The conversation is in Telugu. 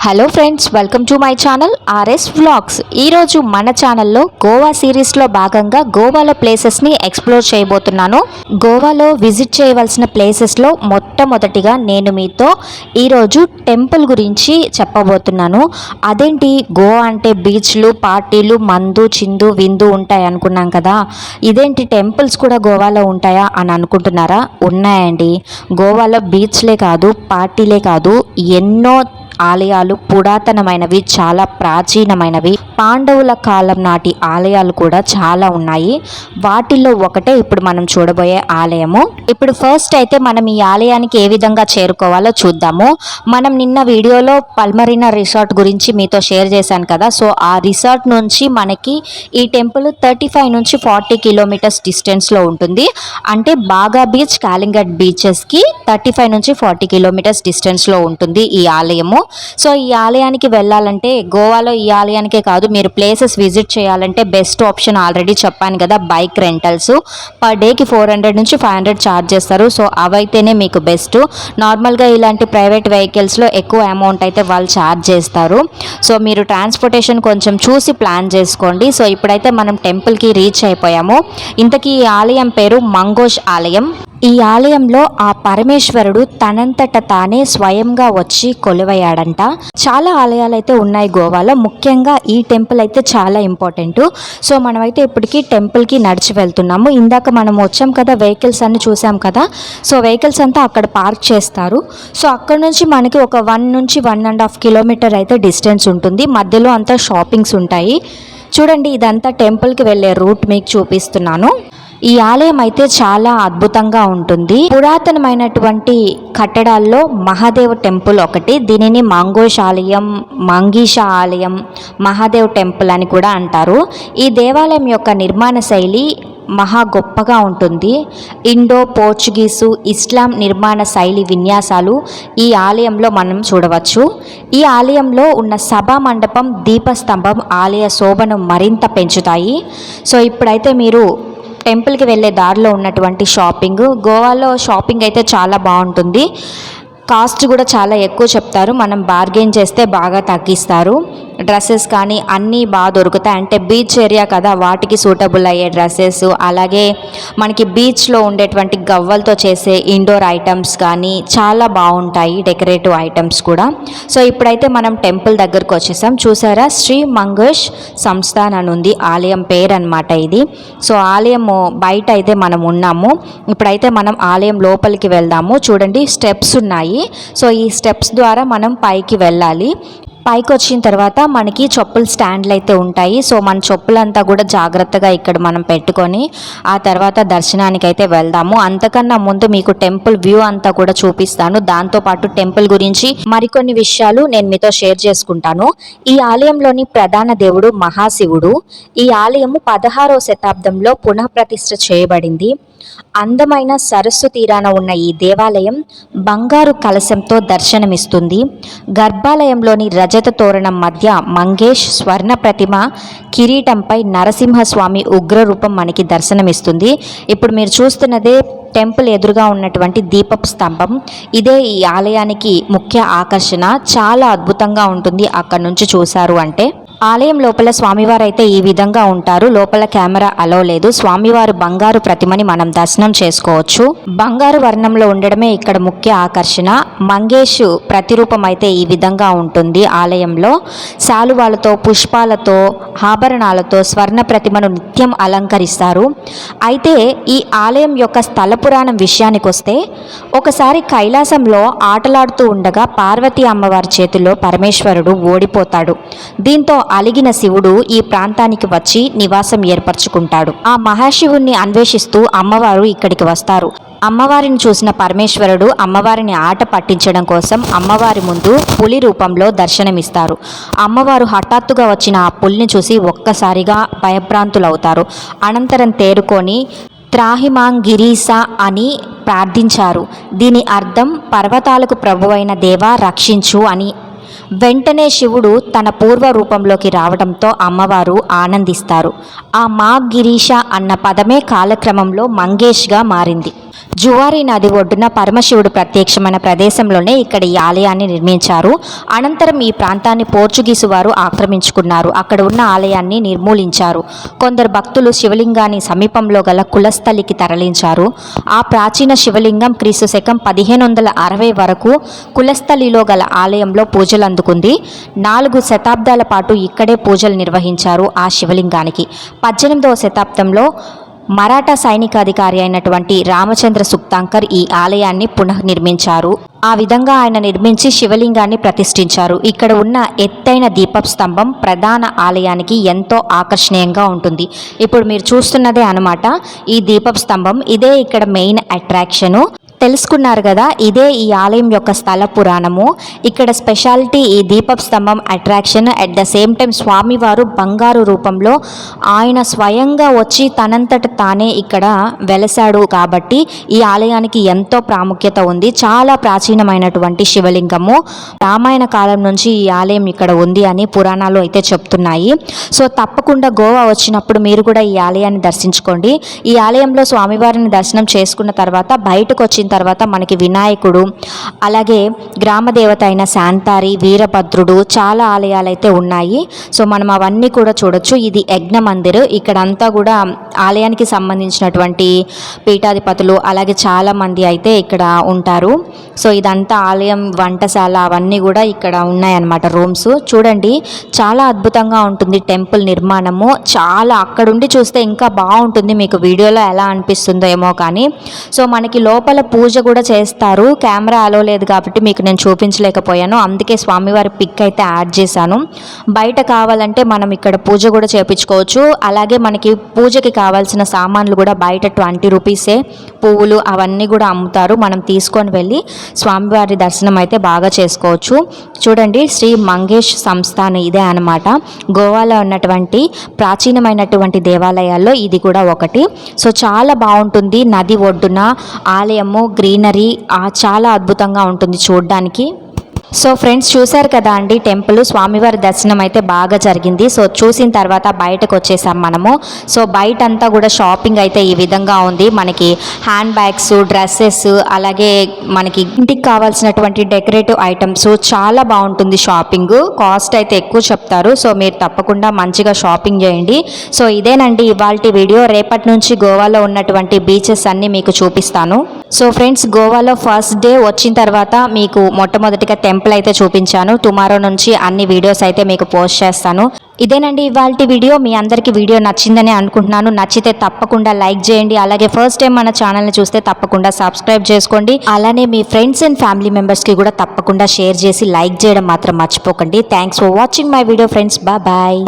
Hello friends, welcome to my channel RS vlogs. ఈరోజు మన ఛానల్లో గోవా సిరీస్లో భాగంగా గోవాలో ప్లేసెస్ని ఎక్స్ప్లోర్ చేయబోతున్నాను. గోవాలో విజిట్ చేయవలసిన ప్లేసెస్లో మొట్టమొదటిగా నేను మీతో ఈరోజు టెంపుల్ గురించి చెప్పబోతున్నాను. అదేంటి గోవా అంటే బీచ్లు, పార్టీలు, మందు, చిందు, విందు ఉంటాయి అనుకున్నాం కదా, ఇదేంటి టెంపుల్స్ కూడా గోవాలో ఉంటాయా అని అనుకుంటున్నారా? ఉన్నాయండి. గోవాలో బీచ్లే కాదు, పార్టీలే కాదు, ఎన్నో ఆలయాలు, పురాతనమైనవి, చాలా ప్రాచీనమైనవి, పాండవుల కాలం నాటి ఆలయాలు కూడా చాలా ఉన్నాయి. వాటిల్లో ఒకటే ఇప్పుడు మనం చూడబోయే ఆలయము. ఇప్పుడు ఫస్ట్ అయితే మనం ఈ ఆలయానికి ఏ విధంగా చేరుకోవాలో చూద్దాము. మనం నిన్న వీడియోలో పల్మరీనా రిసార్ట్ గురించి మీతో షేర్ చేశాను కదా, సో ఆ రిసార్ట్ నుంచి మనకి ఈ టెంపుల్ 35 నుంచి 40 కిలోమీటర్స్ డిస్టెన్స్లో ఉంటుంది. అంటే బాగా బీచ్, కాలింగట్ బీచెస్కి 35 నుంచి 40 కిలోమీటర్స్ డిస్టెన్స్లో ఉంటుంది ఈ ఆలయము. సో ఈ ఆలయానికి వెళ్ళాలంటే గోవాలో ఈ ఆలయానికే కాదు, మీరు ప్లేసెస్ విజిట్ చేయాలంటే బెస్ట్ ఆప్షన్ ఆల్రెడీ చెప్పాను కదా, బైక్ రెంటల్స్. పర్ డేకి 400 నుంచి 500 ఛార్జ్ చేస్తారు. సో అవైతేనే మీకు బెస్ట్. నార్మల్గా ఇలాంటి ప్రైవేట్ వెహికల్స్లో ఎక్కువ అమౌంట్ అయితే వాళ్ళు ఛార్జ్ చేస్తారు. సో మీరు ట్రాన్స్పోర్టేషన్ కొంచెం చూసి ప్లాన్ చేసుకోండి. సో ఇప్పుడైతే మనం టెంపుల్కి రీచ్ అయిపోయాము. ఇంతకీ ఈ ఆలయం పేరు మంగోష్ ఆలయం. ఈ ఆలయంలో ఆ పరమేశ్వరుడు తనంతట తానే స్వయంగా వచ్చి కొలువయ్యాడంట. చాలా ఆలయాలు అయితే ఉన్నాయి గోవాలో, ముఖ్యంగా ఈ టెంపుల్ అయితే చాలా ఇంపార్టెంట్. సో మనమైతే ఇప్పటికీ టెంపుల్కి నడిచి వెళ్తున్నాము. ఇందాక మనం వచ్చాం కదా, వెహికల్స్ అన్ని చూసాం కదా, సో వెహికల్స్ అంతా అక్కడ పార్క్ చేస్తారు. సో అక్కడ నుంచి మనకి ఒక 1 నుంచి 1.5 కిలోమీటర్ అయితే డిస్టెన్స్ ఉంటుంది. మధ్యలో అంతా షాపింగ్స్ ఉంటాయి. చూడండి, ఇదంతా టెంపుల్కి వెళ్ళే రూట్ మీకు చూపిస్తున్నాను. ఈ ఆలయం అయితే చాలా అద్భుతంగా ఉంటుంది. పురాతనమైనటువంటి కట్టడాల్లో మహాదేవ్ టెంపుల్ ఒకటి. దీనిని మంగోష్ ఆలయం, మంగీష ఆలయం, మహాదేవ్ టెంపుల్ అని కూడా అంటారు. ఈ దేవాలయం యొక్క నిర్మాణ శైలి మహా గొప్పగా ఉంటుంది. ఇండో, పోర్చుగీసు, ఇస్లాం నిర్మాణ శైలి విన్యాసాలు ఈ ఆలయంలో మనం చూడవచ్చు. ఈ ఆలయంలో ఉన్న సభా మండపం, దీపస్తంభం ఆలయ శోభను మరింత పెంచుతాయి. సో ఇప్పుడైతే మీరు టెంపుల్కి వెళ్ళే దారిలో ఉన్నటువంటి షాపింగ్, గోవాలో షాపింగ్ అయితే చాలా బాగుంటుంది. కాస్ట్ కూడా చాలా ఎక్కువ చెప్తారు. మనం బార్గెన్ చేస్తే బాగా తగ్గిస్తారు. డ్రెస్సెస్ కానీ అన్నీ బాగా దొరుకుతాయి. అంటే బీచ్ ఏరియా కదా, వాటికి సూటబుల్ అయ్యే డ్రెస్సెస్, అలాగే మనకి బీచ్లో ఉండేటువంటి గవ్వలతో చేసే ఇండోర్ ఐటమ్స్ కానీ చాలా బాగుంటాయి, డెకరేటివ్ ఐటమ్స్ కూడా. సో ఇప్పుడైతే మనం టెంపుల్ దగ్గరకు వచ్చేసాం. చూసారా, శ్రీ మంగోష్ సంస్థాన్ అని ఉంది ఆలయం పేరు అనమాట ఇది. సో ఆలయము బయట అయితే మనం ఉన్నాము. ఇప్పుడైతే మనం ఆలయం లోపలికి వెళ్దాము. చూడండి, స్టెప్స్ ఉన్నాయి. సో ఈ స్టెప్స్ ద్వారా మనం పైకి వెళ్ళాలి. పైకి వచ్చిన తర్వాత మనకి చెప్పుల స్టాండ్లు అయితే ఉంటాయి. సో మన చెప్పులంతా కూడా జాగ్రత్తగా ఇక్కడ మనం పెట్టుకొని ఆ తర్వాత దర్శనానికి అయితే వెళ్దాము. అంతకన్నా ముందు మీకు టెంపుల్ వ్యూ అంతా కూడా చూపిస్తాను. దాంతోపాటు టెంపుల్ గురించి మరికొన్ని విషయాలు నేను మీతో షేర్ చేసుకుంటాను. ఈ ఆలయంలోని ప్రధాన దేవుడు మహాశివుడు. ఈ ఆలయము 16వ శతాబ్దంలో పునఃప్రతిష్ఠ చేయబడింది. అందమైన సరస్సు తీరాన ఉన్న ఈ దేవాలయం బంగారు కలశంతో దర్శనమిస్తుంది. గర్భాలయంలోని రజత తోరణం మధ్య మంగేష్ స్వర్ణ ప్రతిమ, కిరీటంపై నరసింహస్వామి ఉగ్రరూపం మనకి దర్శనమిస్తుంది. ఇప్పుడు మీరు చూస్తున్నదే టెంపుల్ ఎదురుగా ఉన్నటువంటి దీపపు స్తంభం. ఇదే ఈ ఆలయానికి ముఖ్య ఆకర్షణ. చాలా అద్భుతంగా ఉంటుంది అక్కడ నుంచి చూశారు అంటే. ఆలయం లోపల స్వామివారు అయితే ఈ విధంగా ఉంటారు. లోపల కెమెరా అలో లేదు. స్వామివారు బంగారు ప్రతిమని మనం దర్శనం చేసుకోవచ్చు. బంగారు వర్ణంలో ఉండడమే ఇక్కడ ముఖ్య ఆకర్షణ. మంగేష్ ప్రతిరూపం అయితే ఈ విధంగా ఉంటుంది. ఆలయంలో శాలువాలతో, పుష్పాలతో, ఆభరణాలతో స్వర్ణ ప్రతిమను నిత్యం అలంకరిస్తారు. అయితే ఈ ఆలయం యొక్క స్థల పురాణం విషయానికి వస్తే, ఒకసారి కైలాసంలో ఆటలాడుతూ ఉండగా పార్వతీ అమ్మవారి చేతిలో పరమేశ్వరుడు ఓడిపోతాడు. దీంతో అలిగిన శివుడు ఈ ప్రాంతానికి వచ్చి నివాసం ఏర్పరచుకుంటాడు. ఆ మహాశివుణ్ణి అన్వేషిస్తూ అమ్మవారు ఇక్కడికి వస్తారు. అమ్మవారిని చూసిన పరమేశ్వరుడు అమ్మవారిని ఆట పట్టించడం కోసం అమ్మవారి ముందు పులి రూపంలో దర్శనమిస్తారు. అమ్మవారు హఠాత్తుగా వచ్చిన ఆ పులిని చూసి ఒక్కసారిగా భయభ్రాంతులవుతారు. అనంతరం తేరుకొని త్రాహిమాంగిరీస అని ప్రార్థించారు. దీని అర్థం పర్వతాలకు ప్రభువైన దేవా రక్షించు అని. వెంటనే శివుడు తన పూర్వ రూపంలోకి రావడంతో అమ్మవారు ఆనందిస్తారు. ఆ మా గిరీష అన్న పదమే కాలక్రమంలో మంగేష్గా మారింది. జువారి నది ఒడ్డున పరమశివుడు ప్రత్యక్షమైన ప్రదేశంలోనే ఇక్కడ ఈ ఆలయాన్ని నిర్మించారు. అనంతరం ఈ ప్రాంతాన్ని పోర్చుగీసు వారు ఆక్రమించుకున్నారు. అక్కడ ఉన్న ఆలయాన్ని నిర్మూలించారు. కొందరు భక్తులు శివలింగాన్ని సమీపంలో గల కులస్థలికి తరలించారు. ఆ ప్రాచీన శివలింగం క్రీస్తు శకం 1560 వరకు కులస్థలిలో గల ఆలయంలో పూజలు అందుకుంది. 4 శతాబ్దాల పాటు ఇక్కడే పూజలు నిర్వహించారు ఆ శివలింగానికి. 18వ శతాబ్దంలో మరాఠా సైనికాధికారి అయినటువంటి రామచంద్ర సుక్తాంకర్ ఈ ఆలయాన్ని పునఃనిర్మించారు. ఆ విధంగా ఆయన నిర్మించి శివలింగాన్ని ప్రతిష్ఠించారు. ఇక్కడ ఉన్న ఎత్తైన దీపపు స్తంభం ప్రధాన ఆలయానికి ఎంతో ఆకర్షణీయంగా ఉంటుంది. ఇప్పుడు మీరు చూస్తున్నదే అన్నమాట ఈ దీపపు స్తంభం. ఇదే ఇక్కడ మెయిన్ అట్రాక్షను. తెలుసుకున్నారు కదా, ఇదే ఈ ఆలయం యొక్క స్థల పురాణము. ఇక్కడ స్పెషాలిటీ ఈ దీపపు స్తంభం attraction. At the same time స్వామివారు బంగారు రూపంలో ఆయన స్వయంగా వచ్చి తనంతట తానే ఇక్కడ వెలసాడు కాబట్టి ఈ ఆలయానికి ఎంతో ప్రాముఖ్యత ఉంది. చాలా ప్రాచీనమైనటువంటి శివలింగము. రామాయణ కాలం నుంచి ఈ ఆలయం ఇక్కడ ఉంది అని పురాణాలు అయితే చెప్తున్నాయి. సో తప్పకుండా గోవా వచ్చినప్పుడు మీరు కూడా ఈ ఆలయాన్ని దర్శించుకోండి. ఈ ఆలయంలో స్వామివారిని దర్శనం చేసుకున్న తర్వాత బయటకు వచ్చిన తర్వాత మనకి వినాయకుడు, అలాగే గ్రామదేవత అయిన శాంతారి, వీరభద్రుడు, చాలా ఆలయాలు అయితే ఉన్నాయి. సో మనం అవన్నీ కూడా చూడొచ్చు. ఇది యజ్ఞ మందిర్. ఇక్కడంతా కూడా ఆలయానికి సంబంధించినటువంటి పీఠాధిపతులు అలాగే చాలామంది అయితే ఇక్కడ ఉంటారు. సో ఇదంతా ఆలయం వంటశాల అవన్నీ కూడా ఇక్కడ ఉన్నాయన్నమాట రూమ్స్. చూడండి చాలా అద్భుతంగా ఉంటుంది టెంపుల్ నిర్మాణము. చాలా అక్కడుండి చూస్తే ఇంకా బాగుంటుంది. మీకు వీడియోలో ఎలా అనిపిస్తుందో ఏమో కానీ. సో మనకి లోపల పూజ కూడా చేస్తారు. కెమెరా అలో లేదు కాబట్టి మీకు నేను చూపించలేకపోయాను. అందుకే స్వామివారి పిక్ అయితే యాడ్ చేశాను. బయట కావాలంటే మనం ఇక్కడ పూజ కూడా చేయించుకోవచ్చు. అలాగే మనకి పూజకి కావాల్సిన సామాన్లు కూడా బయట 20 రూపీసే. పువ్వులు అవన్నీ కూడా అమ్ముతారు. మనం తీసుకొని వెళ్ళి స్వామివారి దర్శనం అయితే బాగా చేసుకోవచ్చు. చూడండి శ్రీ మంగేష్ సంస్థాన్ ఇదే అన్నమాట. గోవాలో ఉన్నటువంటి ప్రాచీనమైనటువంటి దేవాలయాల్లో ఇది కూడా ఒకటి. సో చాలా బాగుంటుంది. నది ఒడ్డున ఆలయము, గ్రీనరీ చాలా అద్భుతంగా ఉంటుంది చూడడానికి. సో ఫ్రెండ్స్ చూశారు కదా అండి టెంపుల్. స్వామివారి దర్శనం అయితే బాగా జరిగింది. సో చూసిన తర్వాత బయటకు వచ్చేసాం మనము. సో బయట అంతా కూడా షాపింగ్ అయితే ఈ విధంగా ఉంది. మనకి హ్యాండ్ బ్యాగ్స్, డ్రెస్సెస్, అలాగే మనకి ఇంటికి కావాల్సినటువంటి డెకరేటివ్ ఐటమ్స్ చాలా బాగుంటుంది షాపింగ్. కాస్ట్ అయితే ఎక్కువ చెప్తారు. సో మీరు తప్పకుండా మంచిగా షాపింగ్ చేయండి. సో ఇదేనండి ఇవాల్టి వీడియో. రేపటి నుంచి గోవాలో ఉన్నటువంటి బీచెస్ అన్నీ మీకు చూపిస్తాను. సో ఫ్రెండ్స్ గోవాలో ఫస్ట్ డే వచ్చిన తర్వాత మీకు మొట్టమొదటిగా టెంపుల్ అయితే చూపించాను. టుమారో నుంచి అన్ని వీడియోస్ అయితే మీకు పోస్ట్ చేస్తాను. ఇదేనండి ఇవాల్టి వీడియో. మీ అందరికీ వీడియో నచ్చిందని అనుకుంటున్నాను. నచ్చితే తప్పకుండా లైక్ చేయండి. అలాగే ఫస్ట్ టైం మన ఛానల్ని చూస్తే తప్పకుండా సబ్స్క్రైబ్ చేసుకోండి. అలానే మీ ఫ్రెండ్స్ అండ్ ఫ్యామిలీ మెంబర్స్కి కూడా తప్పకుండా షేర్ చేసి లైక్ చేయడం మాత్రం మర్చిపోకండి. Thanks for watching my video friends. Bye.